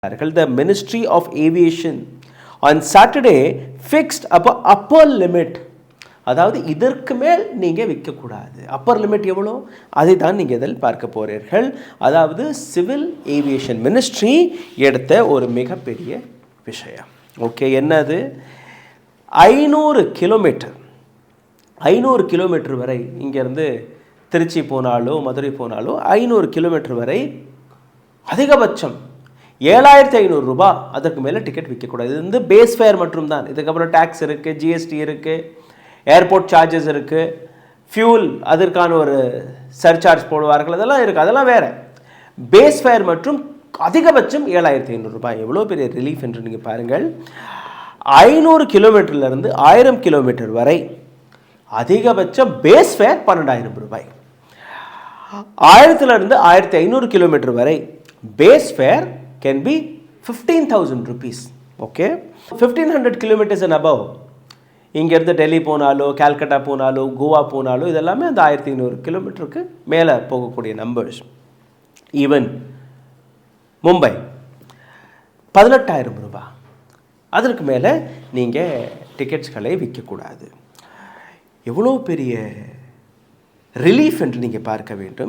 The Ministry of Aviation on Saturday fixed upper limit. அதாவது இதற்கு மேல் நீங்கள் விற்கக்கூடாது. அப்பர் லிமிட் எவ்வளோ அதை தான் நீங்கள் இதில் பார்க்க போகிறீர்கள். அதாவது சிவில் ஏவியேஷன் மினிஸ்ட்ரி எடுத்த ஒரு மிகப்பெரிய விஷயம். ஓகே, என்னது? 500 கிலோமீட்டர் வரை இங்கேருந்து திருச்சி போனாலோ மதுரை போனாலோ 500 கிலோமீட்டர் வரை அதிகபட்சம் 7,500 ரூபாய், அதற்கு மேலே டிக்கெட் விற்கக்கூடாது. இது பேஸ் ஃபேர் மட்டும் தான். இதுக்கப்புறம் டேக்ஸ் இருக்குது, ஜிஎஸ்டி இருக்குது, ஏர்போர்ட் சார்ஜஸ் இருக்குது, ஃபியூல் அதற்கான ஒரு சர்சார்ஜ் போடுவார்கள், அதெல்லாம் இருக்குது, அதெல்லாம் வேறு. பேஸ் ஃபேர் மற்றும் அதிகபட்சம் 7,500 ரூபாய். எவ்வளோ பெரிய ரிலீஃப் என்று நீங்கள் பாருங்கள். 500 கிலோமீட்டர்லேருந்து 1000 கிலோமீட்டர் வரை அதிகபட்சம் பேஸ் ஃபேர் 12,000 ரூபாய். 1000லேருந்து 1500 கிலோமீட்டர் வரை base fair can be 15,000 rupees. Okay, 1500 kilometers and above, இங்கேருந்து டெல்லி போனாலோ கால்கட்டா போனாலோ கோவா போனாலோ இதெல்லாமே அந்த 1500 கிலோமீட்டருக்கு மேலே போகக்கூடிய நம்பர்ஸ். ஈவன் மும்பை 18,000 ரூபாய், அதற்கு மேலே நீங்கள் டிக்கெட்ஸ்களை விற்கக்கூடாது. எவ்வளோ பெரிய ரிலீஃப் என்று நீங்கள் பார்க்க வேண்டும்.